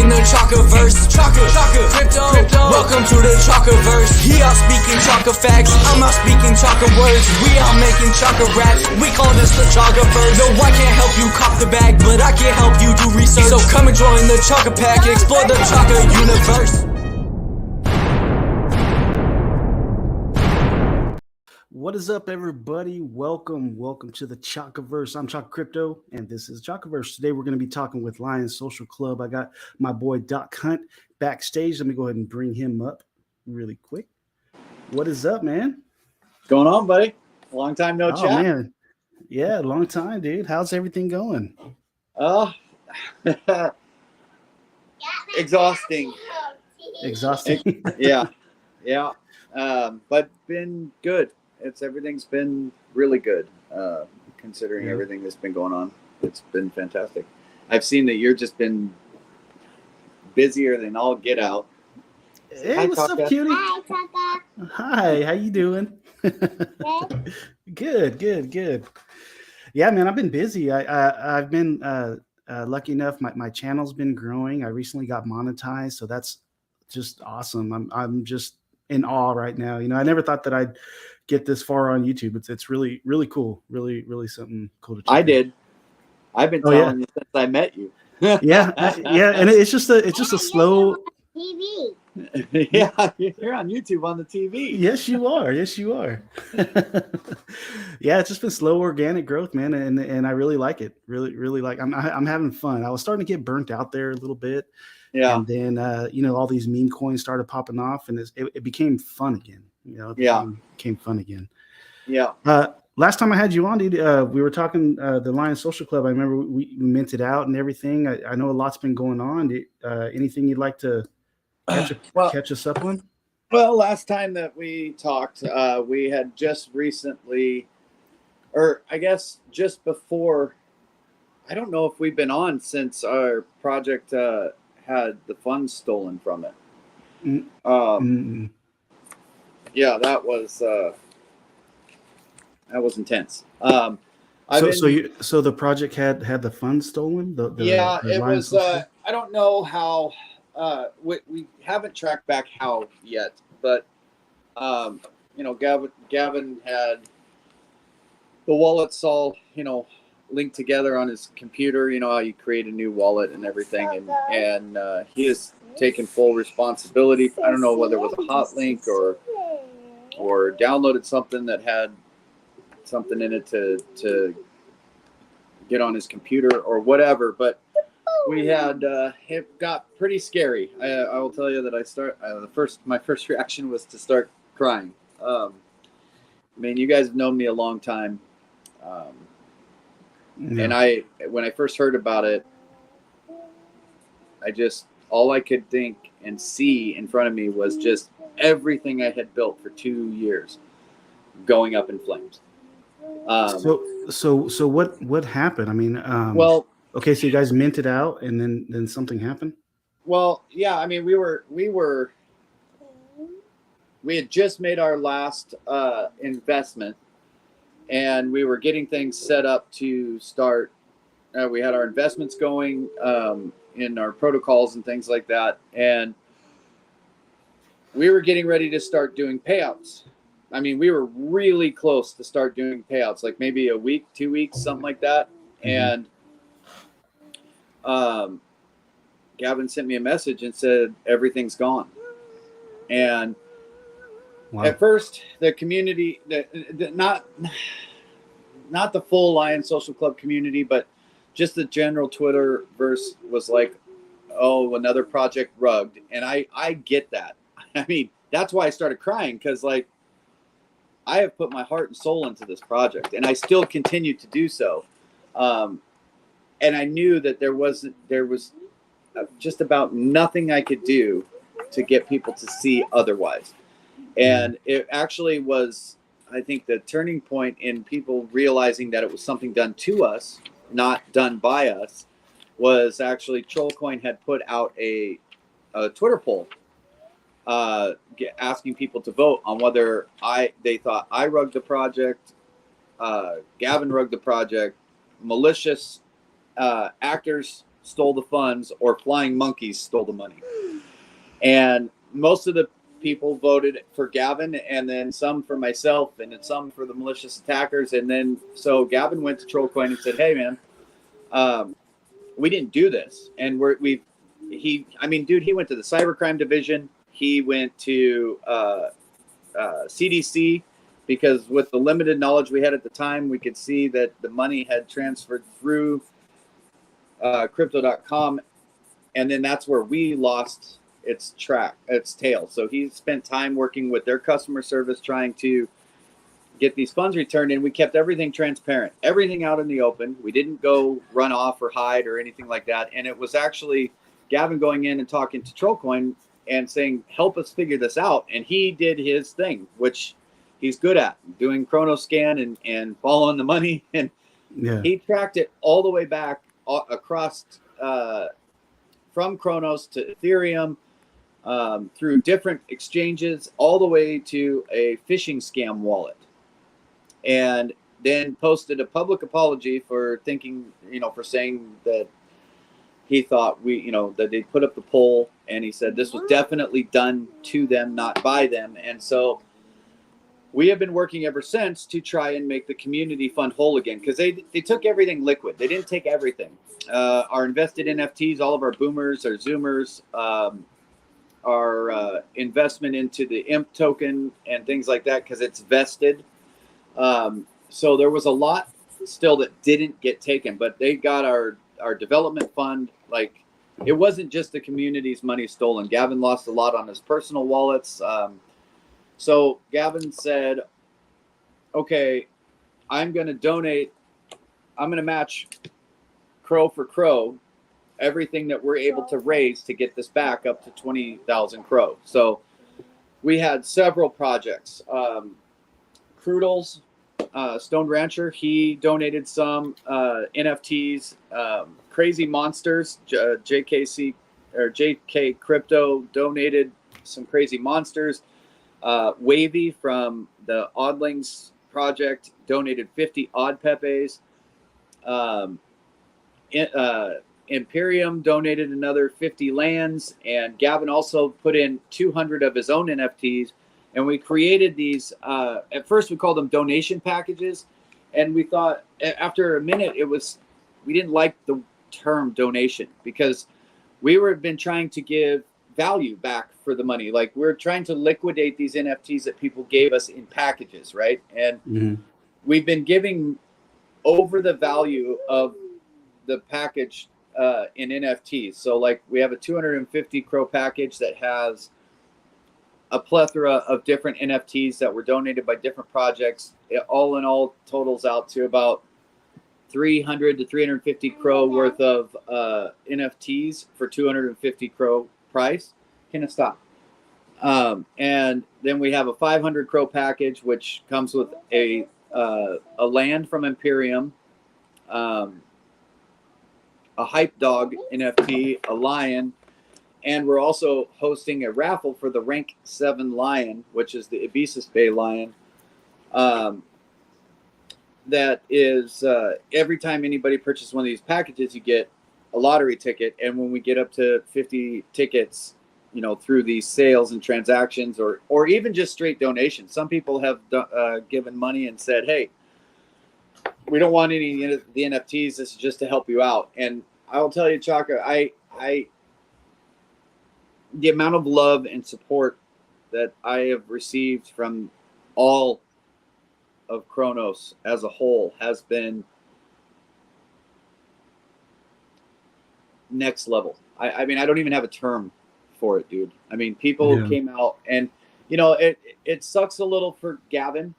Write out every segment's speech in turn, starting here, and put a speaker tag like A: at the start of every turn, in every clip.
A: join the Chaka verse. Chaka Crypto. Welcome to the Chaka verse. He out speaking Chaka facts, I'm out speaking Chaka words. We out making Chaka raps, we call this the Chaka verse. No, I can't help you cop the bag, but I can help you do research. So come and join the Chaka pack, explore the Chaka universe.
B: What is up, everybody? Welcome to the Chakaverse. I'm Chaka Crypto, and this is Chakaverse. Today, we're going to be talking with Lions Social Club. I got my boy Doc Hunt backstage. Let me go ahead and bring him up really quick. What is up, man?
C: What's going on, buddy? Long time no chat.
B: Man. Yeah, long time, dude. How's everything going?
C: Exhausting.
B: Exhausting.
C: Yeah. But been good. Everything's been really good, considering everything that's been going on. It's been fantastic. I've seen that you're just been busier than all get out.
B: Hey,
C: Hi,
B: what's
C: Chaka.
B: up, cutie?
D: Hi, Chaka.
B: Hi, how you doing? Good. Yeah, man, I've been busy. I've been lucky enough. My channel's been growing. I recently got monetized, so that's just awesome. I'm just in awe right now. You know, I never thought that I'd get this far on YouTube. It's really cool. Really something cool to check
C: I
B: out.
C: did. I've been telling you since I met you.
B: yeah, and it's just a slow.
D: TV.
C: Yeah, you're on YouTube on the TV.
B: Yes, you are. Yeah, it's just been slow organic growth, man, and I really like it. Really like. I'm having fun. I was starting to get burnt out there a little bit.
C: Yeah.
B: And then all these meme coins started popping off, and it became fun again. It became fun again.
C: Yeah.
B: Last time I had you on, dude, we were talking the Lions Social Club. I remember we minted out and everything. I know a lot's been going on. Anything you'd like to catch us up on?
C: Well, last time that we talked, we had just recently, or I guess just before, I don't know if we've been on since our project had the funds stolen from it. Yeah, that was intense.
B: So the project had the funds stolen?
C: It was. I don't know how. We haven't tracked back how yet, but Gavin had the wallets all linked together on his computer. You know how you create a new wallet and everything, and he has taken full responsibility. I don't know whether it was a hot link or downloaded something that had something in it to get on his computer or whatever, but we had it got pretty scary. I will tell you that my first reaction was to start crying. I mean, you guys have known me a long time, and when I first heard about it, all I could think and see in front of me was just everything I had built for 2 years going up in flames.
B: So what happened? I mean, okay, so you guys minted out, and then something happened.
C: Well, yeah, I mean, we had just made our last investment, and we were getting things set up to start. We had our investments going in our protocols and things like that, and we were getting ready to start doing payouts. I mean, we were really close to start doing payouts, like maybe a week, 2 weeks, something like that. And Gavin sent me a message and said, everything's gone. And at first, the community, not the full Lions Social Club community, but just the general Twitterverse was like, oh, another project rugged. And I get that. I mean, that's why I started crying, because I have put my heart and soul into this project, and I still continue to do so. And I knew that there was just about nothing I could do to get people to see otherwise. And it actually was, I think, the turning point in people realizing that it was something done to us, not done by us, was actually Trollcoin had put out a Twitter poll asking people to vote on whether they thought I rugged the project, Gavin rugged the project, malicious actors stole the funds or flying monkeys stole the money. And most of the people voted for Gavin, and then some for myself, and then some for the malicious attackers. And then so Gavin went to Trollcoin and said, "Hey, man, we didn't do this." And he went to the cybercrime division. He went to CDC, because with the limited knowledge we had at the time, we could see that the money had transferred through crypto.com, and then that's where we lost its tail. So he spent time working with their customer service trying to get these funds returned, and we kept everything transparent, everything out in the open. We didn't go run off or hide or anything like that. And it was actually Gavin going in and talking to Trollcoin and saying, "Help us figure this out." And he did his thing, which he's good at, doing Chronoscan and following the money. And he tracked it all the way back across from Chronos to Ethereum, through different exchanges, all the way to a phishing scam wallet. And then posted a public apology for for saying that he thought that they put up the poll, and he said this was definitely done to them, not by them. And so we have been working ever since to try and make the community fund whole again, because they took everything liquid. They didn't take everything. Our invested NFTs, all of our boomers, our zoomers, our investment into the IMP token and things like that, because it's vested. So there was a lot still that didn't get taken, but they got our development fund. Like, it wasn't just the community's money stolen. Gavin lost a lot on his personal wallets. So Gavin said, "Okay, I'm going to donate. I'm going to match crow for crow everything that we're able to raise to get this back up to 20,000 crow." So we had several projects. Crudel's Stone Rancher, he donated some NFTs. Crazy Monsters, JK Crypto donated some Crazy Monsters. Wavy from the Oddlings project donated 50 Odd Pepes. Imperium donated another 50 lands, and Gavin also put in 200 of his own NFTs. And we created these, at first we called them donation packages. And we thought after a minute, we didn't like the term donation, because we've been trying to give value back for the money. Like, we're trying to liquidate these NFTs that people gave us in packages, right? And we've been giving over the value of the package in NFTs. So like, we have a 250 crow package that has a plethora of different NFTs that were donated by different projects. It all in all totals out to about 300 to 350 crow worth of NFTs for 250 crow price. Can it stop? And then we have a 500 crow package, which comes with a land from Imperium, a Hype Dog NFT, a lion, and we're also hosting a raffle for the Rank 7 lion, which is the Ibisus Bay lion. That is, every time anybody purchases one of these packages, you get a lottery ticket. And when we get up to 50 tickets, through these sales and transactions, or even just straight donations, some people have given money and said, "Hey, we don't want any of the NFTs. This is just to help you out." And I will tell you, Chaka, the amount of love and support that I have received from all of Chronos as a whole has been next level. I mean, I don't even have a term for it, dude. I mean, people came out, and it sucks a little for Gavin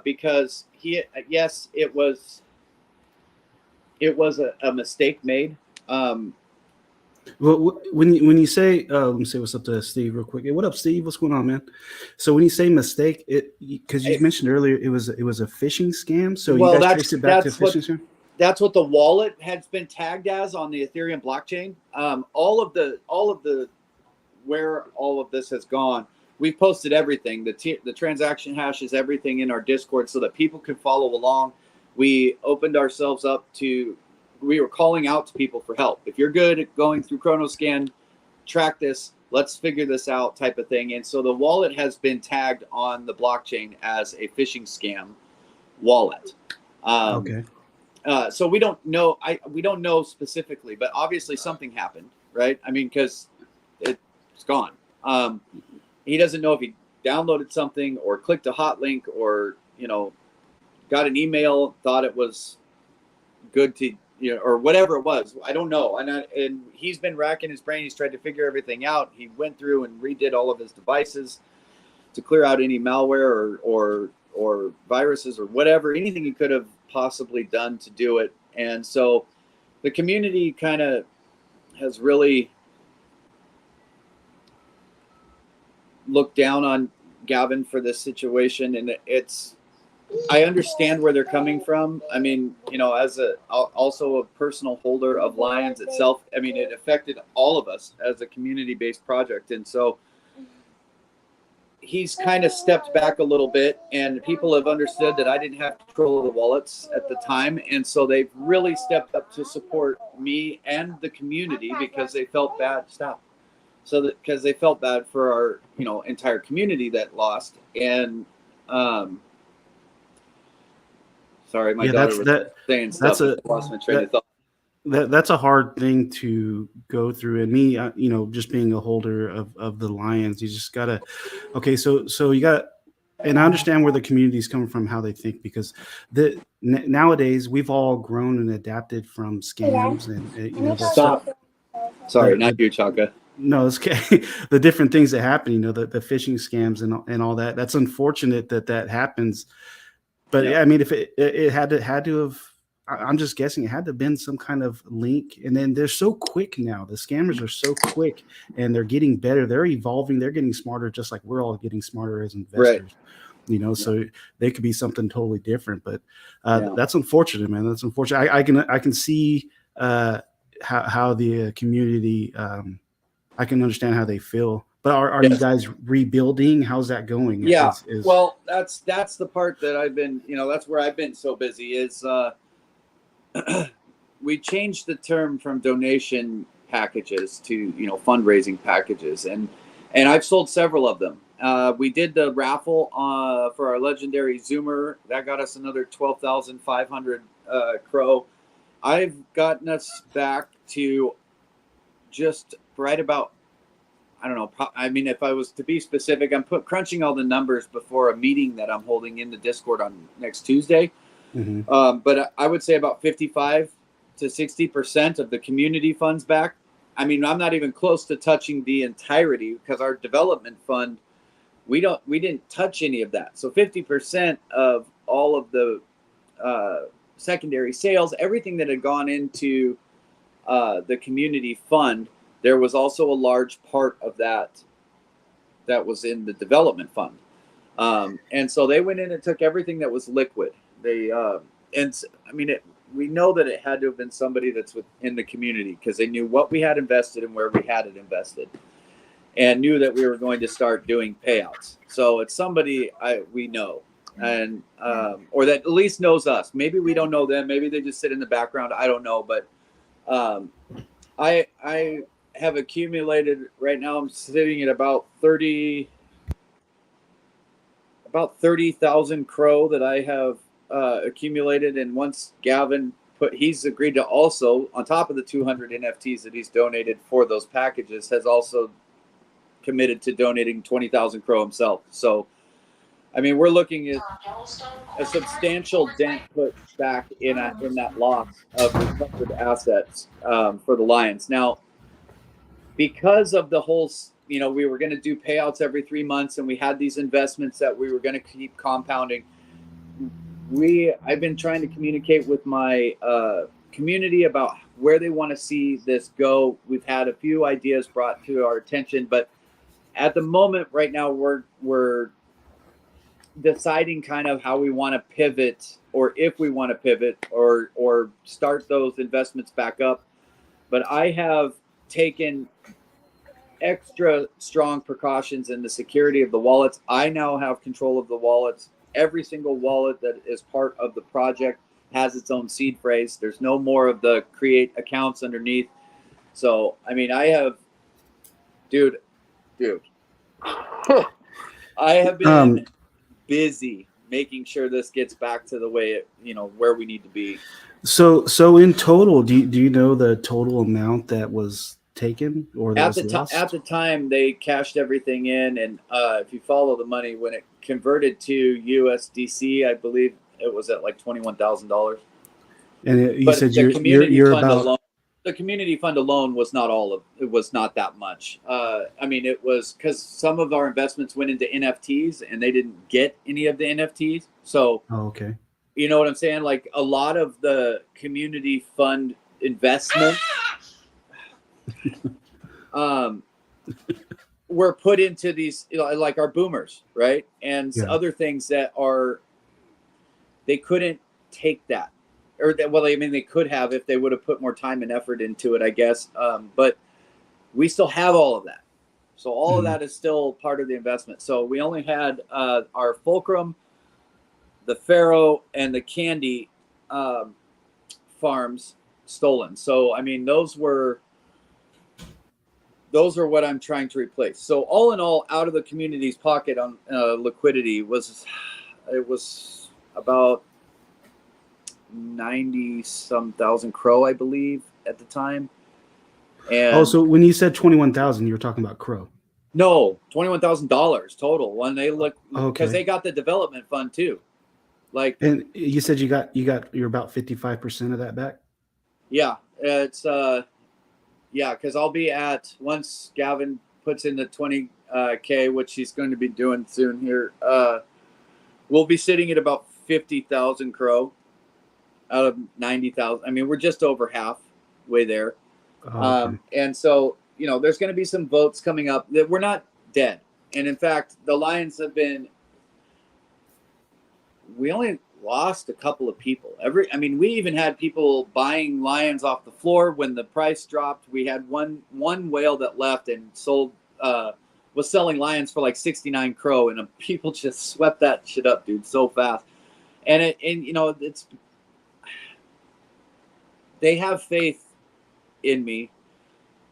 C: because it was a mistake made.
B: Well, when you say, let me say what's up to Steve real quick. Hey, what up, Steve? What's going on, man? So when you say mistake, because you mentioned earlier it was a phishing scam. So you guys traced it back to a phishing scam.
C: That's what the wallet has been tagged as on the Ethereum blockchain. All of the where all of this has gone, we've posted everything. The transaction hashes, everything in our Discord, so that people can follow along. We opened ourselves up to were calling out to people for help. If you're good at going through Chronoscan, track this, let's figure this out type of thing. And so the wallet has been tagged on the blockchain as a phishing scam wallet.
B: Okay.
C: So we don't know. We don't know specifically, but obviously something happened, right? I mean, because it's gone. He doesn't know if he downloaded something or clicked a hot link or, you know, got an email, thought it was good to, you know, or whatever it was. I don't know. And he's been racking his brain. He's tried to figure everything out. He went through and redid all of his devices to clear out any malware or viruses or whatever, anything he could have possibly done to do it. And so the community kind of has really looked down on Gavin for this situation. And I understand where they're coming from. I mean, you know, as also a personal holder of Lions itself, I mean, it affected all of us as a community-based project. And so he's kind of stepped back a little bit, and people have understood that I didn't have control of the wallets at the time. And so they've really stepped up to support me and the community because they felt bad. Because they felt bad for our, you know, entire community that lost. And, sorry, my daughter was saying stuff. I lost my train of thought.
B: That's a hard thing to go through. And me, you know, just being a holder of the Lions, you just gotta, okay. So you got, and I understand where the community is coming from, how they think, because nowadays we've all grown and adapted from scams and you know.
C: Stop. Sorry, not you, Chaka.
B: No, it's okay. The different things that happen, you know, the phishing scams and all that. That's unfortunate that happens. But yeah, I mean, if it had to have, I'm just guessing it had to have been some kind of link. And then they're so quick now. The scammers are so quick and they're getting better. They're evolving. They're getting smarter, just like we're all getting smarter as investors. Right. You know, so they could be something totally different. But that's unfortunate, man. That's unfortunate. I can see how the community. I can understand how they feel. But are you guys rebuilding? How's that going?
C: Yeah. Well, that's the part that I've been, you know, that's where I've been so busy is we changed the term from donation packages to, you know, fundraising packages. And I've sold several of them. We did the raffle for our legendary Zoomer. That got us another 12,500 crow. I've gotten us back to just right about, I don't know. I mean, if I was to be specific, I'm crunching all the numbers before a meeting that I'm holding in the Discord on next Tuesday. Mm-hmm. But I would say about 55 to 60% of the community funds back. I mean, I'm not even close to touching the entirety because our development fund, we didn't touch any of that. So 50% of all of the secondary sales, everything that had gone into the community fund, there was also a large part of that was in the development fund. And so they went in and took everything that was liquid. They and I mean, we know that it had to have been somebody that's within the community because they knew what we had invested and where we had it invested, and knew that we were going to start doing payouts. So it's somebody we know, and or that at least knows us. Maybe we don't know them. Maybe they just sit in the background. I don't know, but I have accumulated right now. I'm sitting at about 30,000 crow that I have accumulated. And once Gavin he's agreed to also, on top of the 200 NFTs that he's donated for those packages, has also committed to donating 20,000 crow himself. So, I mean, we're looking at a substantial dent put back in that loss of recovered assets for the Lions. Now, because of the whole, you know, we were going to do payouts every 3 months and we had these investments that we were going to keep compounding. I've been trying to communicate with my community about where they want to see this go. We've had a few ideas brought to our attention, but at the moment right now, we're deciding kind of how we want to pivot, or if we want to pivot or start those investments back up. But I have taken extra strong precautions in the security of the wallets. I now have control of the wallets. Every single wallet that is part of the project has its own seed phrase. There's no more of the create accounts underneath. So, I mean, I have, dude, I have been busy making sure this gets back to the way it, where we need to be.
B: So in total, do you know the total amount that was taken or that was lost?
C: At the time, they cashed everything in, and if you follow the money, when it converted to USDC, I believe it was at like $21,000.
B: And you said you're about.
C: The community fund alone was not it was not that much. I mean, it was because some of our investments went into NFTs and they didn't get any of the NFTs. So,
B: okay.
C: You know what I'm saying? Like a lot of the community fund investment were put into these, like our boomers, right? And other things that they couldn't take that. Or that, well, I mean, they could have if they would have put more time and effort into it, I guess. But we still have all of that. So all of that is still part of the investment. So we only had our Fulcrum, the Faro, and the Candy farms stolen. So, I mean, those are what I'm trying to replace. So all in all, out of the community's pocket on liquidity was about 90-some thousand crow, I believe, at the time. And
B: so when you said 21,000, you were talking about crow.
C: No, $21,000 total. When they look, because they got the development fund too. Like,
B: and you said you're about 55% of that back.
C: Yeah, it's because I'll be at, once Gavin puts in the 20K, which he's going to be doing soon here. We'll be sitting at about 50,000 crow out of 90,000. I mean, we're just over halfway there. Okay. And so, there's going to be some votes coming up that we're not dead. And in fact, the Lions we only lost a couple of people. We even had people buying Lions off the floor when the price dropped. We had one whale that left and sold, was selling Lions for like 69 crow, and people just swept that shit up, dude, so fast. They have faith in me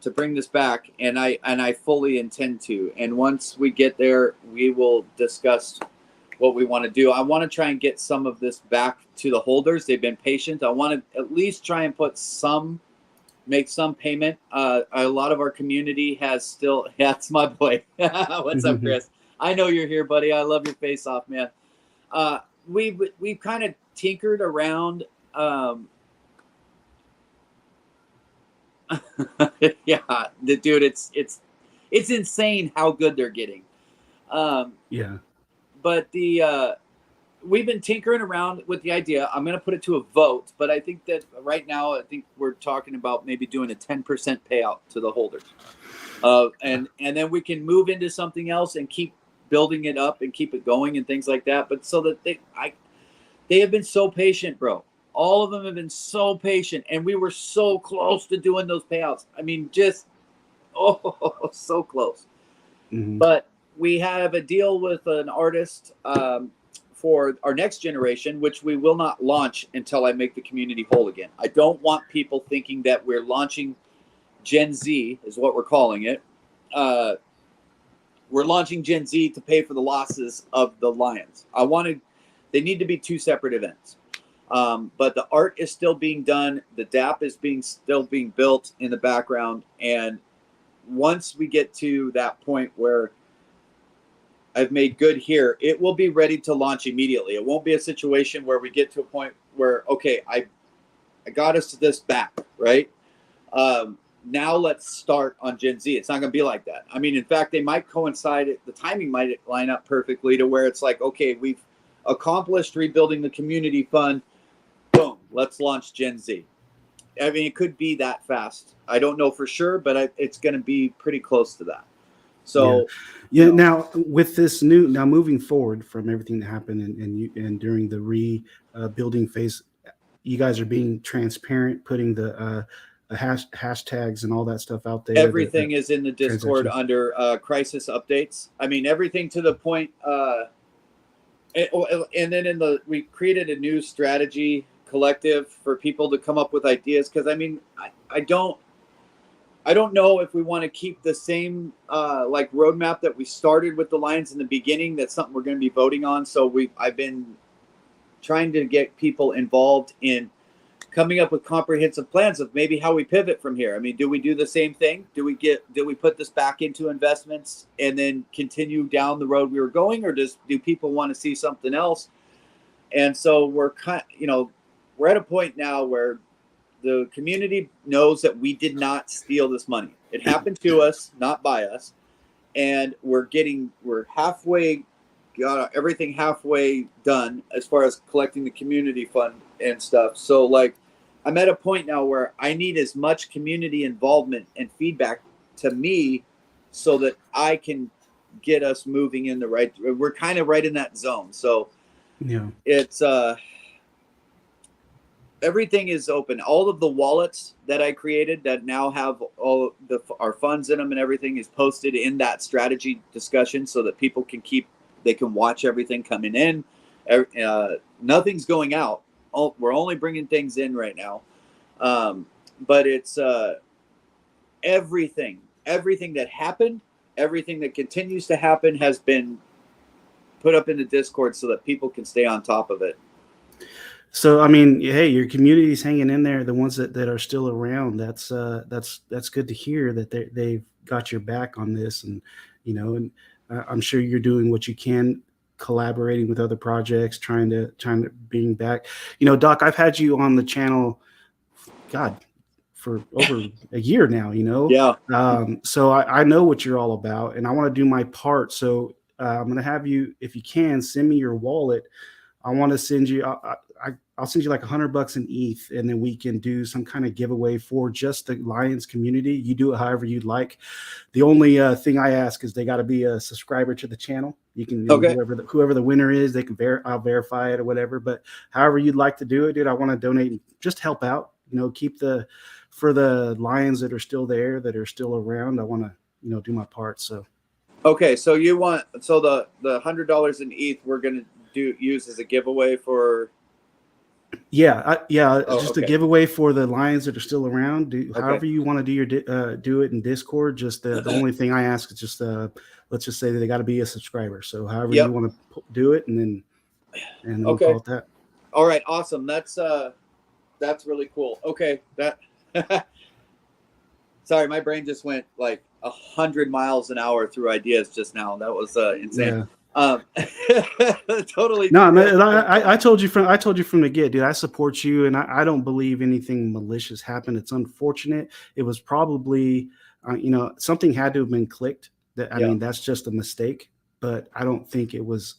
C: to bring this back, and I fully intend to. And once we get there, we will discuss what we want to do. I want to try and get some of this back to the holders. They've been patient. I want to at least try and make some payment. A lot of our community has still, that's my boy. What's up, Chris? I know you're here, buddy. I love your face off, man. We've kind of tinkered around. Yeah, dude, it's insane how good they're getting. But we've been tinkering around with the idea. I'm going to put it to a vote, but I think that right now, we're talking about maybe doing a 10% payout to the holders, and then we can move into something else and keep building it up and keep it going and things like that. But so that they have been so patient, bro. All of them have been so patient, and we were so close to doing those payouts. I mean, just so close. But we have a deal with an artist for our next generation, which we will not launch until I make the community whole again. I don't want people thinking that we're launching Gen Z, is what we're calling it. We're launching Gen Z to pay for the losses of the Lions. They need to be two separate events. But the art is still being done. The DApp is still being built in the background. And once we get to that point where I've made good here, it will be ready to launch immediately. It won't be a situation where we get to a point where, okay, I got us to this back, right? Now let's start on Gen Z. It's not going to be like that. I mean, in fact, they might coincide. The timing might line up perfectly to where it's like, okay, we've accomplished rebuilding the community fund. Boom, let's launch Gen Z. I mean, it could be that fast. I don't know for sure, but it's going to be pretty close to that. So,
B: now with this moving forward from everything that happened and during the rebuilding phase, you guys are being transparent, putting the hashtags and all that stuff out there.
C: Everything is in the Discord under crisis updates. I mean, everything to the point. And then we created a new strategy collective for people to come up with ideas. Because I mean, I don't know if we want to keep the same like roadmap that we started with the Lions in the beginning. That's something we're going to be voting on. So I've been trying to get people involved in coming up with comprehensive plans of maybe how we pivot from here. I mean, do we do the same thing? Do we put this back into investments and then continue down the road we were going, or do people want to see something else? And so we're we're at a point now where the community knows that we did not steal this money. It happened to us, not by us. And we're halfway, got everything halfway done as far as collecting the community fund and stuff. So like, I'm at a point now where I need as much community involvement and feedback to me so that I can get us moving in the right, we're kind of right in that zone. So
B: yeah,
C: it's, everything is open. All of the wallets that I created that now have all our funds in them and everything is posted in that strategy discussion so that people they can watch everything coming in. Nothing's going out. We're only bringing things in right now. But it's everything that happened, everything that continues to happen has been put up in the Discord so that people can stay on top of it.
B: So, I mean, hey, your community's hanging in there. The ones that are still around, that's good to hear that they've got your back on this. And, and I'm sure you're doing what you can, collaborating with other projects, trying to bring back, Doc, I've had you on the channel, God, for over a year now,
C: Yeah.
B: So I know what you're all about, and I want to do my part. So I'm going to have you, if you can, send me your wallet. I want to send you, I'll send you like $100 in ETH, and then we can do some kind of giveaway for just the Lions community. You do it however you'd like. The only thing I ask is they got to be a subscriber to the channel. You can, whoever the winner is, they can I'll verify it or whatever. But however you'd like to do it, dude, I want to donate, just help out. Keep for the Lions that are still there, that are still around. I want to, do my part. So. Okay,
C: so you want the $100 in ETH we're gonna use as a giveaway for.
B: Yeah, just a giveaway for the Lions that are still around. However you want to do it in Discord. Just the only thing I ask is just let's just say that they got to be a subscriber. So however you want to do it, and then we'll call it that.
C: All right, awesome. That's really cool. Okay, that. Sorry, my brain just went like 100 miles an hour through ideas just now. That was insane. Yeah. Totally.
B: No, man, I told you from the get, dude. I support you, and I don't believe anything malicious happened. It's unfortunate. It was probably, something had to have been clicked. I mean, that's just a mistake. But I don't think it was.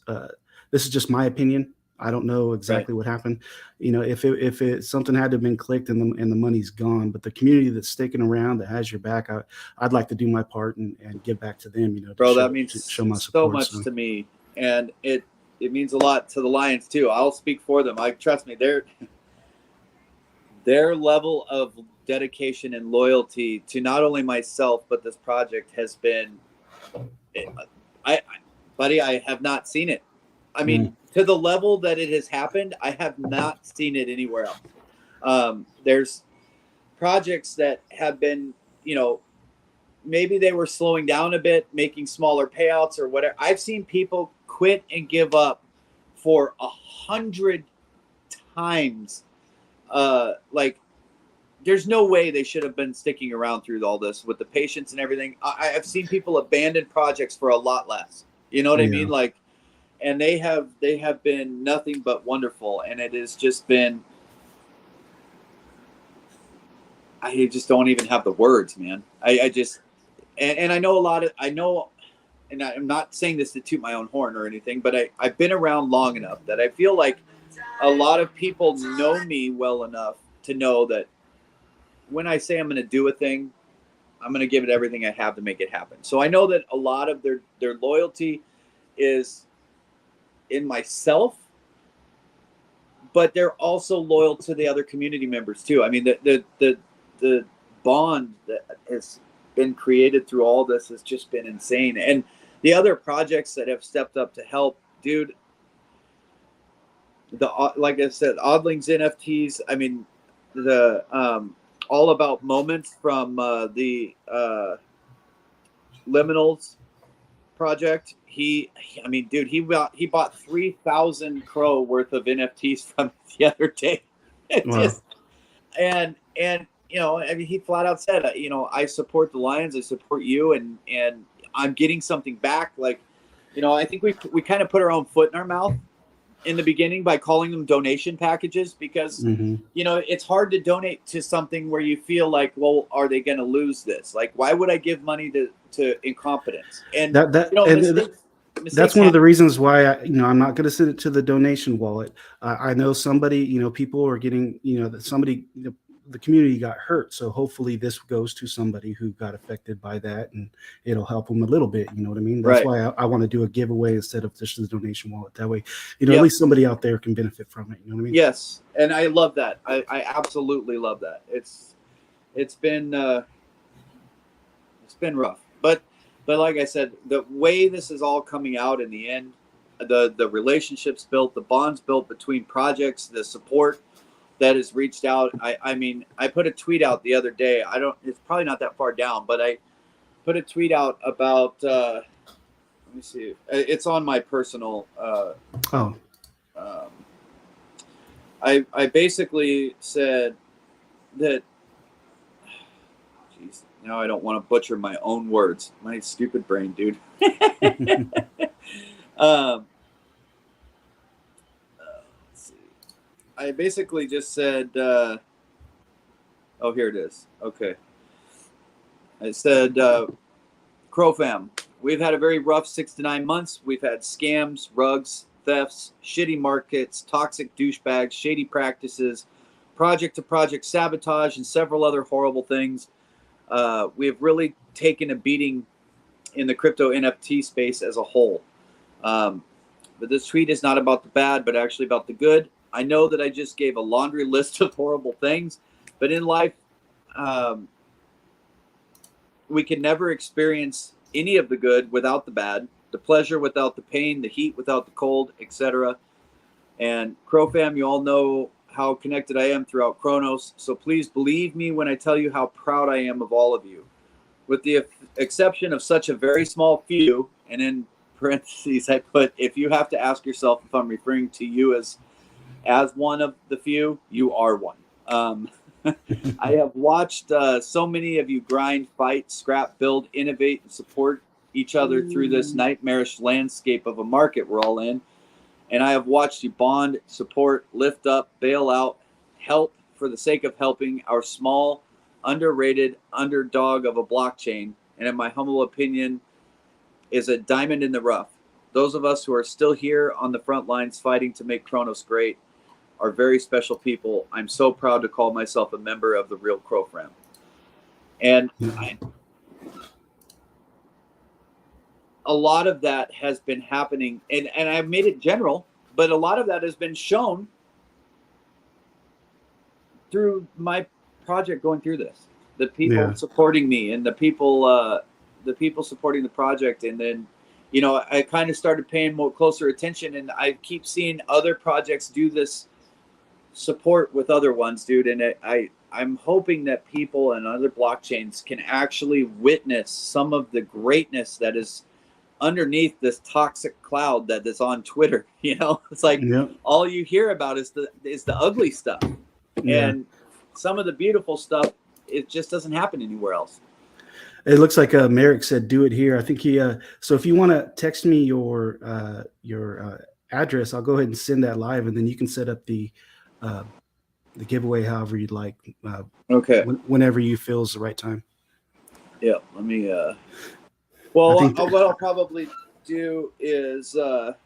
B: This is just my opinion. I don't know exactly what happened. If something had to have been clicked and the money's gone, but the community that's sticking around, that has your back, I'd like to do my part and give back to them.
C: Bro, that means show my support, so much to me, and it means a lot to the Lions too. I'll speak for them. Trust me, their level of dedication and loyalty to not only myself but this project has been. Buddy, I have not seen it. I mean, to the level that it has happened, I have not seen it anywhere else. There's projects that have been, maybe they were slowing down a bit, making smaller payouts or whatever. I've seen people quit and give up for 100 times. There's no way they should have been sticking around through all this with the patience and everything. I've seen people abandon projects for a lot less. You know what I mean? And they have been nothing but wonderful, and it has just been. I just don't even have the words, man. I just, and I know and I'm not saying this to toot my own horn or anything, but I've been around long enough that I feel like a lot of people know me well enough to know that when I say I'm going to do a thing, I'm going to give it everything I have to make it happen. So I know that a lot of their loyalty is in myself, but they're also loyal to the other community members too. I mean, the bond that has been created through all this has just been insane. And the other projects that have stepped up to help, dude, like I said, Oddlings NFTs. I mean, the All About Moments from the Liminals project. I mean, dude, he bought 3,000 Crow worth of NFTs from the other day.
B: Wow.
C: And you know, I mean, he flat out said, you know, I support the Lions, I support you, and I'm getting something back. Like, you know, I think we kind of put our own foot in our mouth in the beginning by calling them donation packages, because you know, it's hard to donate to something where you feel like, well, are they going to lose this? Like, why would I give money to incompetence? And
B: that
C: you know,
B: and that's one of the reasons why I'm not going to send it to the donation wallet. I know somebody, people are getting, that somebody, the community got hurt. So hopefully this goes to somebody who got affected by that, and it'll help them a little bit. You know what I mean? That's why I want to do a giveaway instead of just the donation wallet. That way, at least somebody out there can benefit from it. You know what I mean?
C: Yes. And I love that. I absolutely love that. It's been rough, but like I said, the way this is all coming out in the end, the relationships built, the bonds built between projects, the support that has reached out. I mean, I put a tweet out the other day. It's probably not that far down, but I put a tweet out about, let me see. It's on my personal, I basically said that, geez, now I don't want to butcher my own words. My stupid brain, dude. Let's see. I basically just said, oh, here it is. Okay. I said, Crow fam, we've had a very rough 6 to 9 months. We've had scams, rugs, thefts, shitty markets, toxic douchebags, shady practices, project-to-project sabotage, and several other horrible things. We have really taken a beating in the crypto NFT space as a whole. But this tweet is not about the bad, but actually about the good. I know that I just gave a laundry list of horrible things, but in life, we can never experience any of the good without the bad, the pleasure without the pain, the heat without the cold, etc. And Crow fam, you all know how connected I am throughout Chronos, so please believe me when I tell you how proud I am of all of you. With the exception of such a very small few, and in parentheses I put, if you have to ask yourself if I'm referring to you as one of the few, you are one. I have watched so many of you grind, fight, scrap, build, innovate, and support each other through this nightmarish landscape of a market we're all in. And I have watched you bond, support, lift up, bail out, help for the sake of helping our small, underrated underdog of a blockchain, and in my humble opinion, is a diamond in the rough. Those of us who are still here on the front lines fighting to make Chronos great are very special people. I'm so proud to call myself a member of the real Crow fam. And a lot of that has been happening, and I've made it general, but a lot of that has been shown through my project going through this. The people supporting me, and the people supporting the project, and then, I kind of started paying more closer attention, and I keep seeing other projects do this support with other ones, dude. And I'm hoping that people and other blockchains can actually witness some of the greatness that is underneath this toxic cloud that is on Twitter. It's like all you hear about is the ugly stuff, and some of the beautiful stuff, it just doesn't happen anywhere else.
B: It looks like Merrick said, "Do it here." I think he. So if you want to text me your address, I'll go ahead and send that live, and then you can set up the giveaway however you'd like.
C: Okay.
B: Whenever you feel is the right time.
C: Yeah. Let me. What I'll probably do is I'll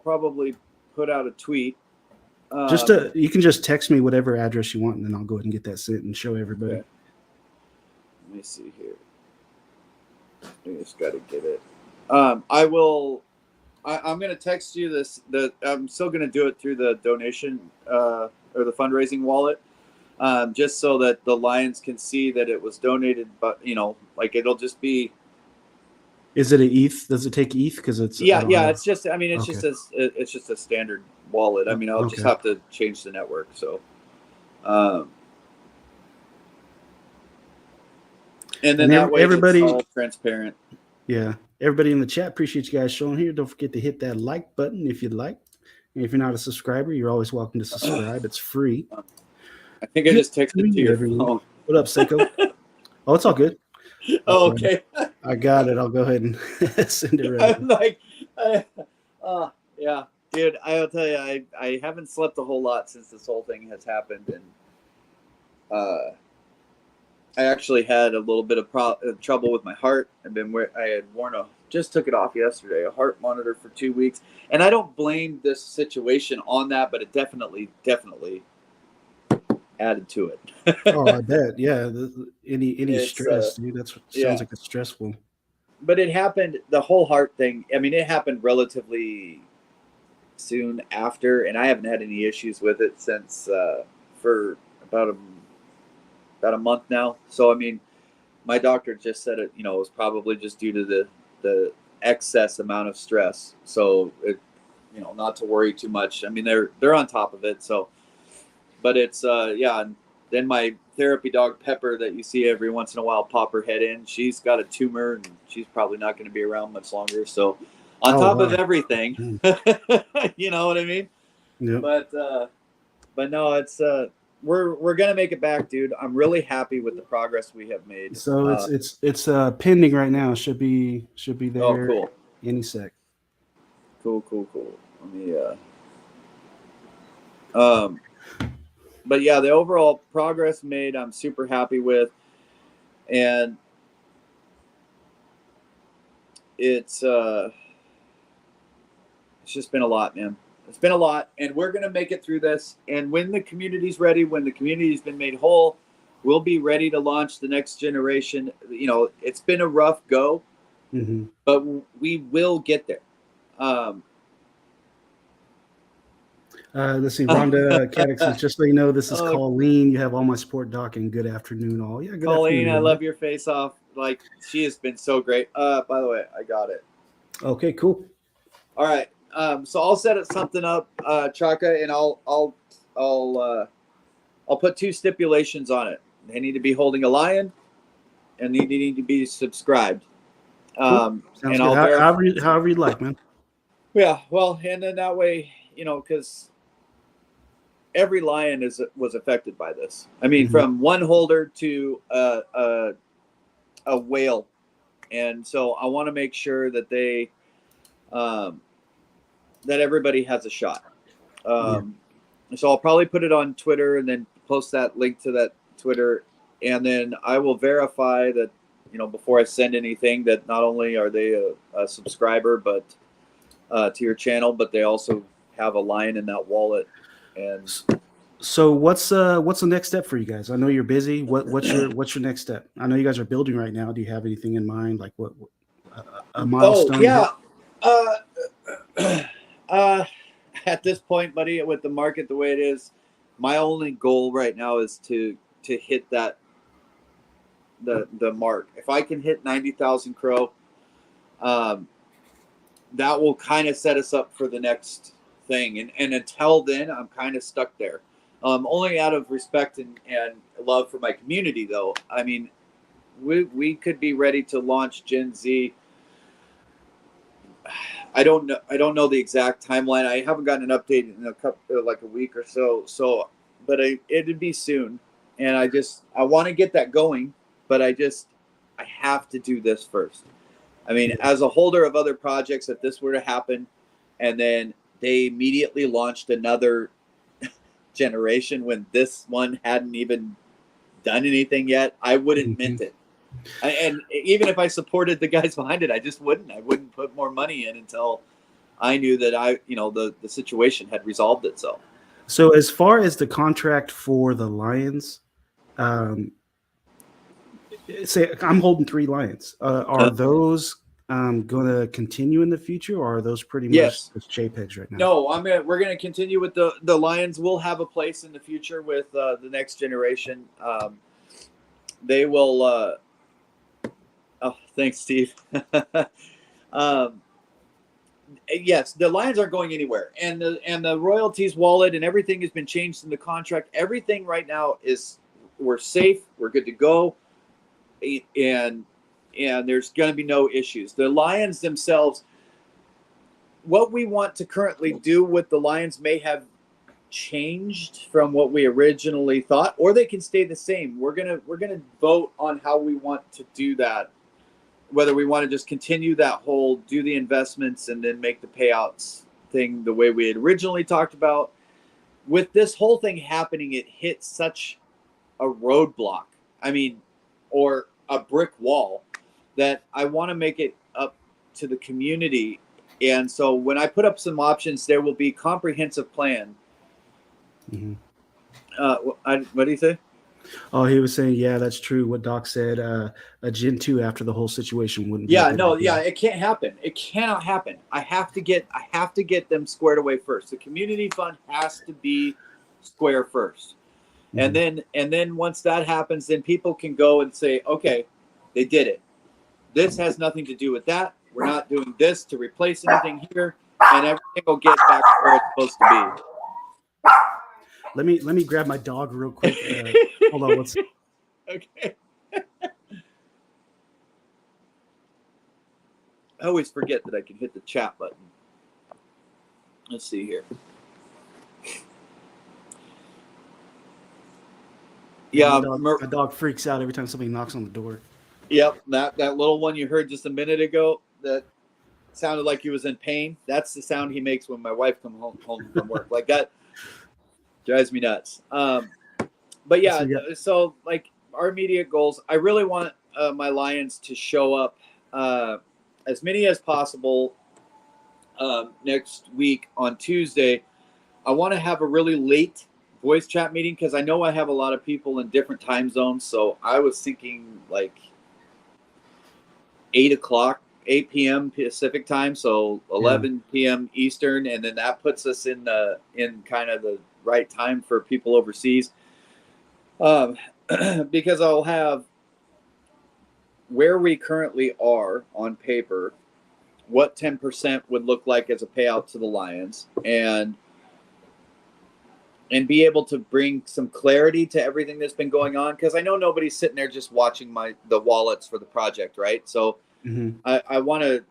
C: probably put out a tweet.
B: You can just text me whatever address you want, and then I'll go ahead and get that sent and show everybody.
C: Okay. Let me see here. I just got to get it. I will. I'm going to text you this. I'm still going to do it through the donation or the fundraising wallet, just so that the Lions can see that it was donated. But like it'll just be,
B: Is it an ETH? Does it take ETH? Because it's
C: yeah. It's just
B: Okay.
C: it's just a standard wallet. I mean, I'll just
B: Okay.
C: have to change the network. So, and then that way
B: everybody,
C: it's all transparent.
B: yeah, everybody in the chat, appreciate you guys showing here. Don't forget to hit that like button if you'd like. And if you're not a subscriber, you're always welcome to subscribe. It's free.
C: I think I just texted to your
B: everyone.
C: phone.
B: What up, Seiko? Oh, it's all good.
C: Oh, okay.
B: I got it. I'll go ahead and send it right.
C: I'm like, yeah, dude. I'll tell you, I haven't slept a whole lot since this whole thing has happened, and I actually had a little bit of trouble with my heart. I had just took it off yesterday, a heart monitor for 2 weeks, and I don't blame this situation on that, but it definitely added to it.
B: Oh, I bet. Yeah. Any stress, dude. That's what sounds like it's stressful.
C: But it happened, the whole heart thing. I mean, it happened relatively soon after, and I haven't had any issues with it since for about a month now. So, I mean, my doctor just said it, it was probably just due to the excess amount of stress. So, it, not to worry too much. I mean, they're on top of it. So, but it's, and then my therapy dog Pepper that you see every once in a while pop her head in, she's got a tumor and she's probably not going to be around much longer. So on top of everything, you know what I mean?
B: Yep.
C: But no, it's, we're going to make it back, dude. I'm really happy with the progress we have made.
B: So it's pending right now. Should be there.
C: Oh, cool.
B: Any sec.
C: Cool. Let me, but yeah, the overall progress made, I'm super happy with, and it's just been a lot, man. It's been a lot, and we're gonna make it through this. And when the community's ready, when the community's been made whole, we'll be ready to launch the next generation. It's been a rough go, but we will get there.
B: Let's see. Rhonda Cadix says, just so you know, this is Colleen. You have all my support, Doc, and good afternoon, all. Yeah, good
C: Colleen,
B: afternoon.
C: I love your face off. Like, she has been so great. By the way, I got it.
B: Okay, cool.
C: All right. So I'll set something up, Chaka, and I'll put 2 stipulations on it. They need to be holding a lion, and they need to be subscribed.
B: Cool.
C: And
B: good.
C: I'll
B: however you like, man.
C: Yeah. Well, and then that way, because every lion was affected by this. I mean, from one holder to a whale, and so I want to make sure that they that everybody has a shot. So I'll probably put it on Twitter and then post that link to that Twitter, and then I will verify that before I send anything that not only are they a subscriber but to your channel, but they also have a lion in that wallet. And
B: so what's the next step for you guys? I know you're busy. What's your next step? I know you guys are building right now. Do you have anything in mind, like what a milestone?
C: Oh yeah. At this point, buddy, with the market the way it is, my only goal right now is to hit that the mark. If I can hit 90,000 crow, that will kind of set us up for the next thing. And until then, I'm kind of stuck there. Only out of respect and love for my community, though. I mean, we could be ready to launch Gen Z. I don't know the exact timeline. I haven't gotten an update in a week or so. So, but it'd be soon. And I want to get that going, but I have to do this first. I mean, as a holder of other projects, if this were to happen, and then they immediately launched another generation when this one hadn't even done anything yet, I wouldn't mint it. And even if I supported the guys behind it, I just wouldn't. I wouldn't put more money in until I knew that the situation had resolved itself.
B: So as far as the contract for the lions, say I'm holding 3 lions. Are those going to continue in the future, or are those pretty much just JPEGs right now?
C: No, we're going to continue with the lions. Will have a place in the future with the next generation. They will. Oh, thanks, Steve. Yes, the Lions aren't going anywhere, and the royalties wallet and everything has been changed in the contract. Everything right now is we're safe, we're good to go, and there's going to be no issues. The Lions themselves, what we want to currently do with the Lions may have changed from what we originally thought, or they can stay the same. We're gonna vote on how we want to do that. Whether we want to just continue that whole do the investments and then make the payouts thing the way we had originally talked about. With this whole thing happening, it hit such a roadblock. I mean, or a brick wall that I want to make it up to the community. And so when I put up some options, there will be comprehensive plan.
B: Mm-hmm.
C: What do you say?
B: Oh, he was saying, yeah, that's true. What Doc said, a Gen 2 after the whole situation wouldn't.
C: Yeah, no, idea. Yeah, it can't happen. It cannot happen. I have to get them squared away first. The community fund has to be square first. Mm-hmm. And then once that happens, then people can go and say, okay, they did it. This has nothing to do with that. We're not doing this to replace anything here, and everything will get back to where it's supposed to be.
B: Let me grab my dog real quick. Hold on.
C: Okay. I always forget that I can hit the chat button. Let's see here. Yeah,
B: my dog freaks out every time somebody knocks on the door.
C: Yep, that little one you heard just a minute ago that sounded like he was in pain. That's the sound he makes when my wife comes home from work. Like that drives me nuts. But yeah, so like our immediate goals, I really want my Lions to show up as many as possible next week on Tuesday. I want to have a really late voice chat meeting because I know I have a lot of people in different time zones. So I was thinking like 8 p.m. Pacific time, so 11 p.m. Eastern, and then that puts us in kind of the right time for people overseas. Because I'll have where we currently are on paper, what 10% would look like as a payout to the Lions, and be able to bring some clarity to everything that's been going on. Because I know nobody's sitting there just watching the wallets for the project, right? So mm-hmm. I want to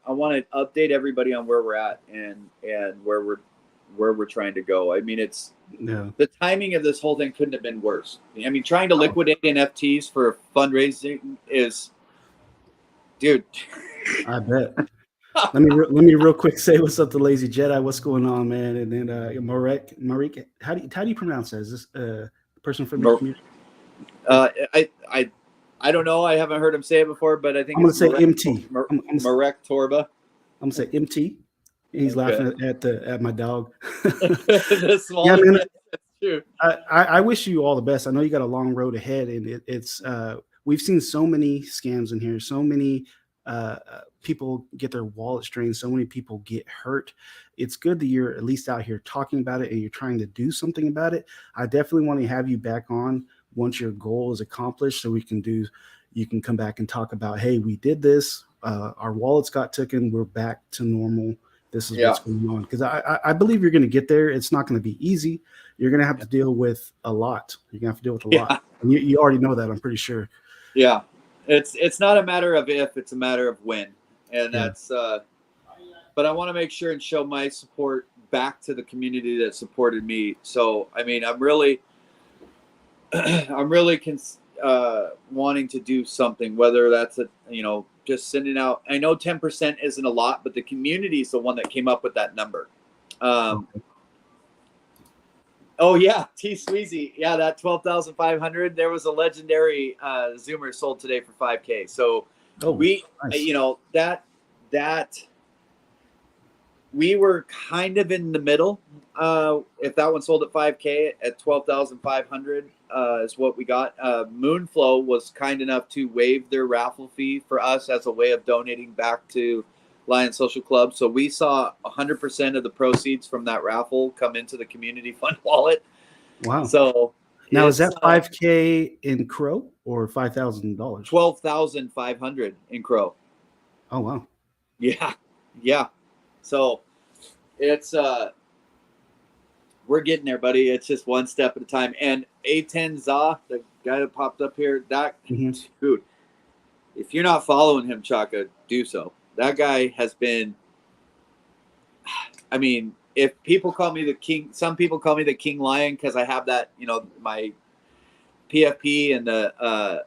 C: update everybody on where we're at and where we're trying to go. I mean, the timing of this whole thing couldn't have been worse. I mean, trying to liquidate NFTs for fundraising is, dude.
B: I bet. Let me real quick say what's up to Lazy Jedi. What's going on, man? And then Marek, how do you pronounce that? Is this person from the community?
C: I don't know. I haven't heard him say it before, but I think
B: I'm gonna say MT.
C: Marek Torba.
B: I'm gonna say MT. He's laughing at my dog.
C: The small
B: man, that's true. I wish you all the best. I know you got a long road ahead, and it's we've seen so many scams in here, so many people get their wallets drained, so many people get hurt. It's good that you're at least out here talking about it and you're trying to do something about it. I definitely want to have you back on once your goal is accomplished, so you can come back and talk about, hey, we did this, our wallets got taken, we're back to normal. This is what's going on. Because I believe you're going to get there. It's not going to be easy. You're going to have to deal with a lot. You're going to have to deal with a lot. And you already know that, I'm pretty sure.
C: Yeah. It's not a matter of if, it's a matter of when. And that's but I want to make sure and show my support back to the community that supported me. So, I mean, I'm really wanting to do something, whether that's just sending out. I know 10% isn't a lot, but the community is the one that came up with that number. Oh yeah, T Sweezy. Yeah, that 12,500. There was a legendary Zoomer sold today for $5,000. So nice. That we were kind of in the middle. If that one sold at $5,000 at 12,500 is what we got. Moonflow was kind enough to waive their raffle fee for us as a way of donating back to Lion Social Club. So we saw 100% of the proceeds from that raffle come into the community fund wallet.
B: Wow.
C: So
B: now is that $5,000 in Crow or $5,000?
C: 12,500 in Crow.
B: Oh wow.
C: Yeah. So it's we're getting there, buddy. It's just one step at a time. And A10 Za, the guy that popped up here, that dude, if you're not following him, Chaka, do so. That guy has been, I mean, if people call me the king, some people call me the King Lion because I have that, my PFP and the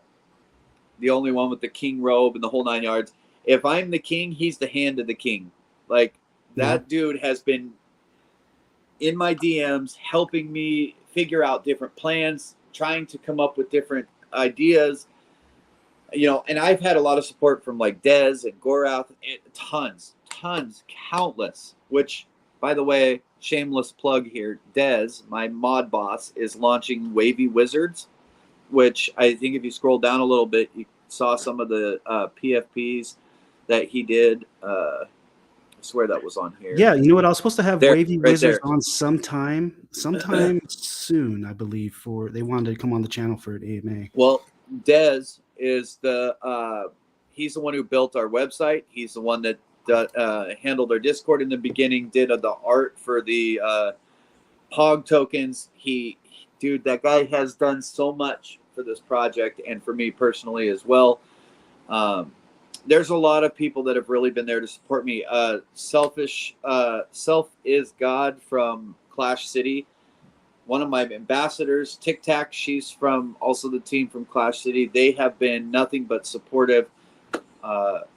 C: only one with the king robe and the whole 9 yards. If I'm the king, he's the hand of the king. Like, that dude has been in my DMs helping me figure out different plans, trying to come up with different ideas. And I've had a lot of support from like Dez and Gorath, tons, countless, which, by the way, shameless plug here, Dez, my mod boss, is launching Wavy Wizards, which I think if you scroll down a little bit, you saw some of the PFPs that he did. I swear that was on here.
B: Yeah, you know what? I was supposed to have Wavy Wizards
C: there.
B: On sometime soon, I believe. They wanted to come on the channel for an AMA.
C: Well, Dez is he's the one who built our website. He's the one that handled our Discord in the beginning, did the art for the Pog tokens. Dude, that guy has done so much for this project and for me personally as well. There's a lot of people that have really been there to support me. Self is God from Clash City, one of my ambassadors. Tic Tac, she's from also the team from Clash City. They have been nothing but supportive. Oddling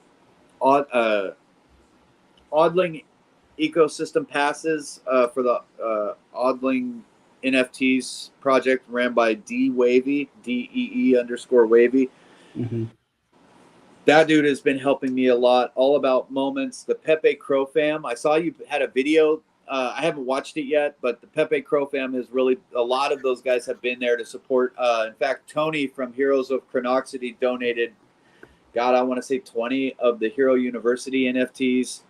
C: ecosystem passes for the Oddling NFTs project ran by DeeWavy, DEE_Wavy.
B: Mm-hmm.
C: That dude has been helping me a lot. All About Moments, the Pepe Crow fam. I saw you had a video. I haven't watched it yet, but the Pepe Crow fam is really, a lot of those guys have been there to support. In fact, Tony from Heroes of Chronoxity donated, God, I want to say 20 of the Hero University NFTs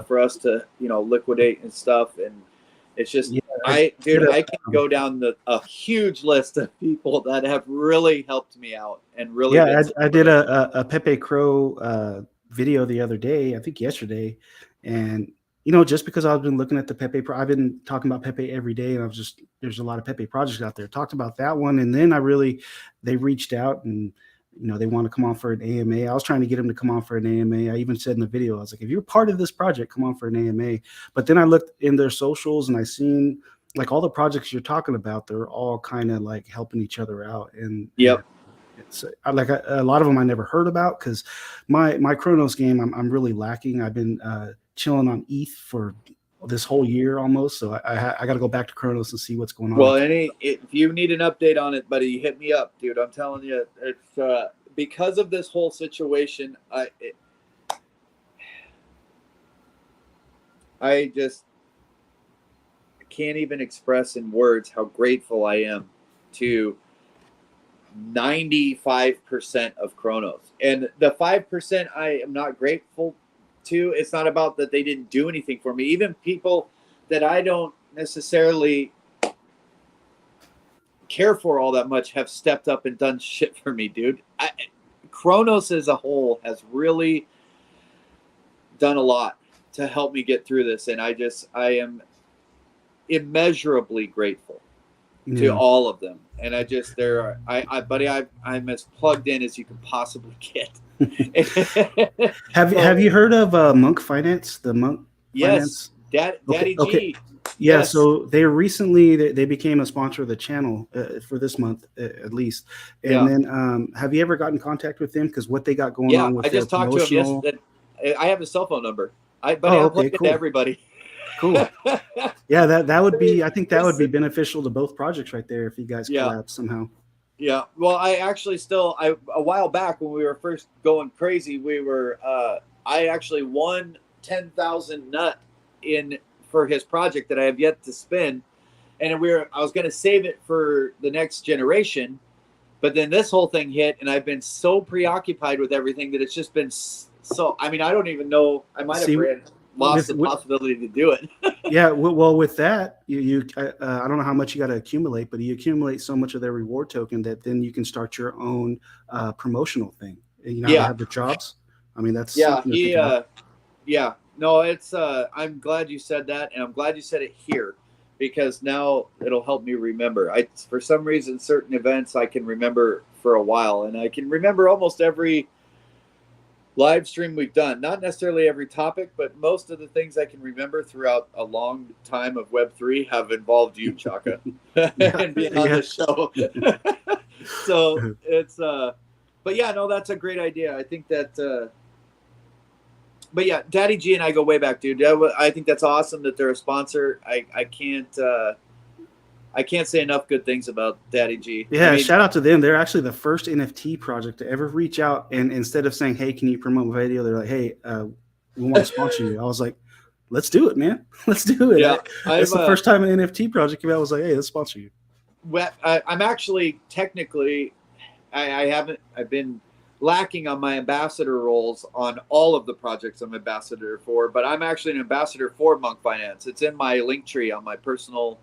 C: for us to, liquidate and stuff. And it's just, I can go down a huge list of people that have really helped me out and really.
B: Yeah, I did a Pepe Crow video the other day, I think yesterday, and just because I've been looking at the Pepe, I've been talking about Pepe every day, and there's a lot of Pepe projects out there. Talked about that one, and then they reached out and. They want to come on for an AMA. I was trying to get them to come on for an AMA. I even said in the video, I was like, if you're part of this project, come on for an AMA. But then I looked in their socials and I seen like all the projects you're talking about, they're all kind of like helping each other out. And it's like a lot of them I never heard about because my Chronos game, I'm really lacking. I've been chilling on ETH for this whole year almost, so I got to go back to Chronos and see what's going on.
C: Well, if you need an update on it, buddy, hit me up, dude. I'm telling you, it's because of this whole situation. I just can't even express in words how grateful I am to 95% of Chronos, and the 5% I am not grateful to. It's not about that they didn't do anything for me. Even people that I don't necessarily care for all that much have stepped up and done shit for me, dude. Chronos as a whole has really done a lot to help me get through this, and I am immeasurably grateful to all of them. And buddy, I'm as plugged in as you can possibly get.
B: Have you heard of Monk Finance? The Monk
C: Finance? Daddy
B: okay.
C: G.
B: Yeah, yes. So they recently they became a sponsor of the channel for this month at least. And then have you ever gotten in contact with them? Because what they got going on with
C: I just talked to him yesterday. I have his cell phone number. I'll plug it to everybody.
B: Cool. Yeah, that would be. I think that would be beneficial to both projects right there if you guys collab somehow.
C: Yeah. Well, I actually a while back when we were first going crazy, I actually won 10,000 nut for his project that I have yet to spend, and I was going to save it for the next generation, but then this whole thing hit, and I've been so preoccupied with everything that it's just been so. I mean, I don't even know. I might have ran. lost the possibility to do it.
B: Yeah, well, with that, I don't know how much you got to accumulate, but you accumulate so much of their reward token that then you can start your own promotional thing. You know how they have the jobs? I mean, that's something to think about.
C: Yeah. No, it's I'm glad you said that, and I'm glad you said it here, because now it'll help me remember. For some reason, certain events I can remember for a while, and I can remember almost every live stream we've done. Not necessarily every topic, but most of the things I can remember throughout a long time of Web3 have involved you, Chaka, and being on the show. So it's but yeah, no, that's a great idea. I think that but yeah, Daddy G and I go way back, dude. I think that's awesome that they're a sponsor. I can't say enough good things about Daddy G.
B: Yeah, I mean, shout out to them. They're actually the first NFT project to ever reach out, and instead of saying, "Hey, can you promote my video?" They're like, "Hey, we want to sponsor you." I was like, "Let's do it, man. Let's do it."
C: Yeah,
B: it's the first time an NFT project came out. I was like, "Hey, let's sponsor you."
C: Well, I'm actually technically, I've been lacking on my ambassador roles on all of the projects I'm ambassador for, but I'm actually an ambassador for Monk Finance. It's in my link tree on my personal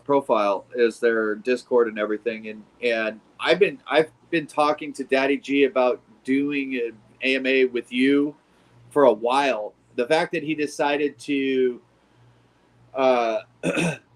C: profile, is their Discord and everything, and I've been talking to Daddy G about doing an AMA with you for a while. The fact that he decided to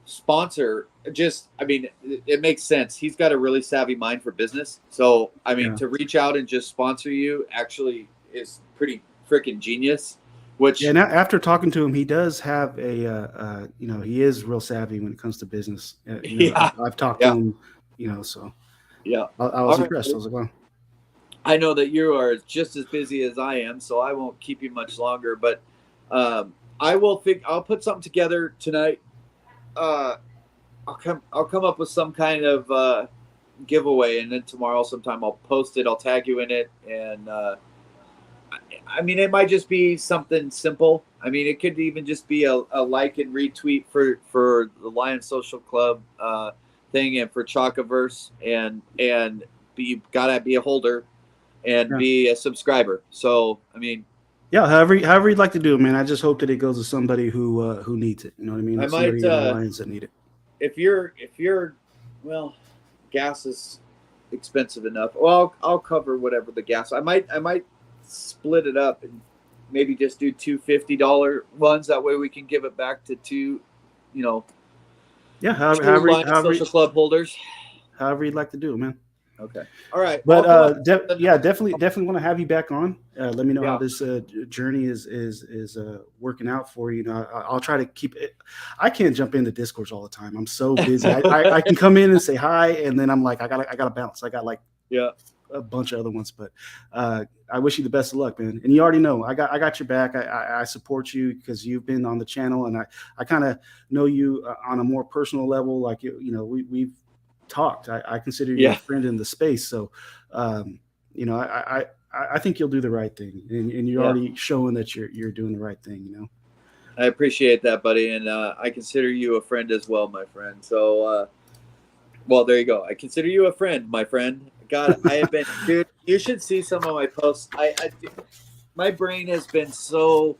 C: sponsor, it makes sense. He's got a really savvy mind for business. So, to reach out and just sponsor you actually is pretty freaking genius.
B: Now after talking to him, he does have a, he is real savvy when it comes to business. I've talked to him, so
C: yeah,
B: I was impressed. I was like, wow.
C: I know that you are just as busy as I am, so I won't keep you much longer, but I'll put something together tonight. I'll come up with some kind of giveaway, and then tomorrow sometime I'll post it. I'll tag you in it, and it might just be something simple. It could even just be a like and retweet for the Lion Social Club thing, and for Chakaverse, and you gotta be a holder and be a subscriber. So
B: yeah, however you'd like to do it, man. I just hope that it goes to somebody who needs it. You know what I mean? Somebody in the Lions that need it.
C: If you're well, gas is expensive enough. Well, I'll cover whatever the gas. I might split it up and maybe just do two $50 ones. That way we can give it back to two social club holders.
B: However you'd like to do it, man.
C: Okay. All right.
B: But definitely want to have you back on. Let me know how this journey is working out for you. I'll try to keep it. I can't jump into Discords all the time. I'm so busy. I can come in and say hi, and then I'm like, I gotta bounce. I got a bunch of other ones, but I wish you the best of luck, man. And you already know I got your back. I support you because you've been on the channel, and I kind of know you on a more personal level. Like we've talked. I consider you a friend in the space, so I think you'll do the right thing, and you're already showing that you're doing the right thing.
C: I appreciate that, buddy, and I consider you a friend as well, my friend. So well, there you go. I consider you a friend, my friend. God, I have been, dude, you should see some of my posts. My brain has been so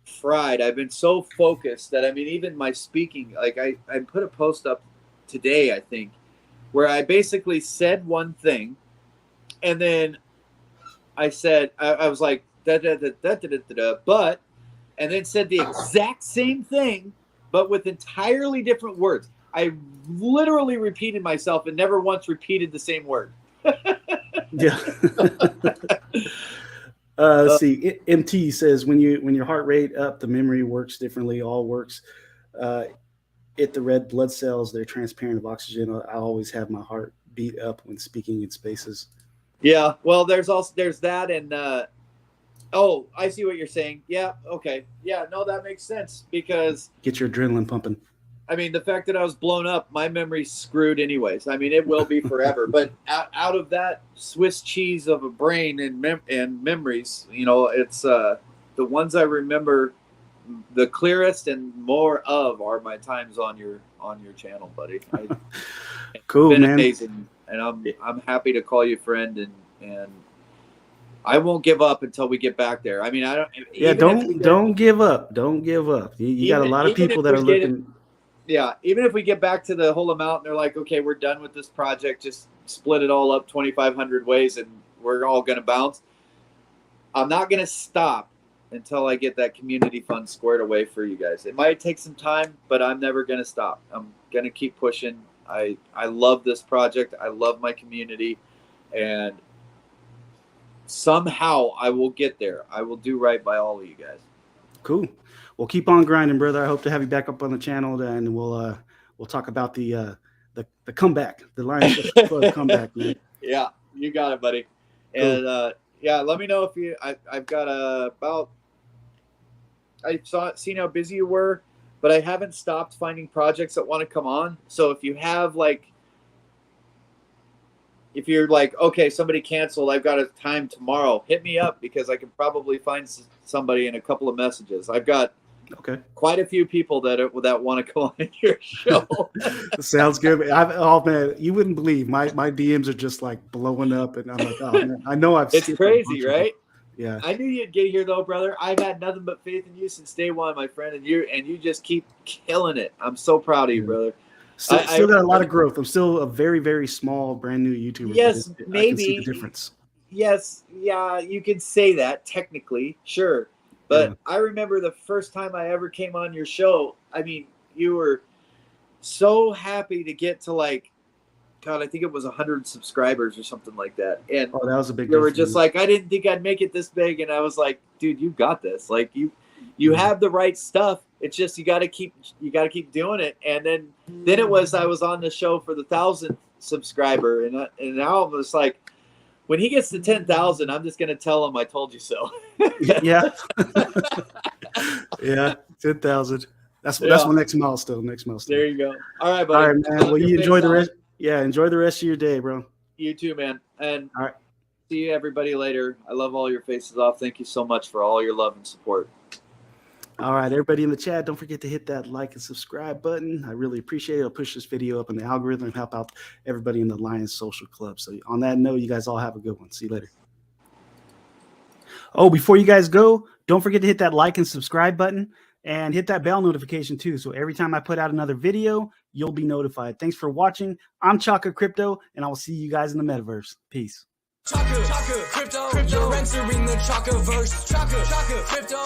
C: fried. I've been so focused that even my speaking, like I put a post up today, I think, where I basically said one thing, and then I said, I was like, but, and then said the exact same thing, but with entirely different words. I literally repeated myself and never once repeated the same word.
B: Yeah. Let's see. MT says when your heart rate up, the memory works differently. All works. The red blood cells, they're transparent of oxygen. I always have my heart beat up when speaking in spaces.
C: Yeah. Well, there's that, and I see what you're saying. Yeah. Okay. Yeah. No, that makes sense, because
B: get your adrenaline pumping.
C: The fact that I was blown up, my memory's screwed anyways. It will be forever. But out of that Swiss cheese of a brain and memories, it's the ones I remember the clearest and more of are my times on your channel, buddy.
B: Cool,
C: it's been
B: man.
C: amazing, and I'm happy to call you friend, and I won't give up until we get back there. I mean, I don't.
B: Yeah, don't give up. Don't give up. You got a lot of people that are looking.
C: Yeah, even if we get back to the whole amount and they're like, okay, we're done with this project, just split it all up 2,500 ways and we're all going to bounce. I'm not going to stop until I get that community fund squared away for you guys. It might take some time, but I'm never going to stop. I'm going to keep pushing. I love this project. I love my community, and somehow I will get there. I will do right by all of you guys.
B: Cool. Well, keep on grinding, brother. I hope to have you back up on the channel, and we'll talk about the comeback, the Lions Club comeback, man.
C: Yeah, you got it, buddy. Cool. And yeah, let me know if you. I've got about. I seen how busy you were, but I haven't stopped finding projects that want to come on. So if you have if you're like, okay, somebody canceled, I've got a time tomorrow, hit me up because I can probably find somebody in a couple of messages. I've got quite a few people that want to come on your show.
B: Sounds good. Oh man, you wouldn't believe my DMs are just like blowing up, and I'm like, oh man, I know I've.
C: It's crazy, right?
B: Yeah.
C: I knew you'd get here though, brother. I've had nothing but faith in you since day one, my friend, and you just keep killing it. I'm so proud of you, brother.
B: Still got a lot of growth. I'm still a very, very small, brand new YouTuber.
C: Yes,
B: maybe.
C: I
B: can see the difference.
C: Yes, yeah, you can say that technically, sure. But I remember the first time I ever came on your show. I mean, you were so happy to get to God, I think it was 100 subscribers or something like that. And
B: that was a big.
C: You were just like, I didn't think I'd make it this big, and I was like, dude, you got this. Like you have the right stuff. It's just you got to keep doing it. And then I was on the show for the 1,000th subscriber, and now I'm just like, when he gets to 10,000, I'm just gonna tell him I told you so.
B: Yeah. Yeah, 10,000. That's my next milestone.
C: There you go. All right, buddy.
B: All right, man. Well, you enjoy the rest. Yeah, enjoy the rest of your day, bro.
C: You too, man. And
B: all right.
C: See you everybody later. I love all your faces off. Thank you so much for all your love and support.
B: All right, everybody in the chat, don't forget to hit that like and subscribe button. I really appreciate it. It'll push this video up in the algorithm and help out everybody in the Lions Social Club. So on that note, you guys all have a good one. See you later. Oh, before you guys go, don't forget to hit that like and subscribe button and hit that bell notification too. So every time I put out another video, you'll be notified. Thanks for watching. I'm Chaka Crypto, and I will see you guys in the metaverse. Peace.
A: Chaka Crypto, you're entering the Chaka verse. Chaka Crypto.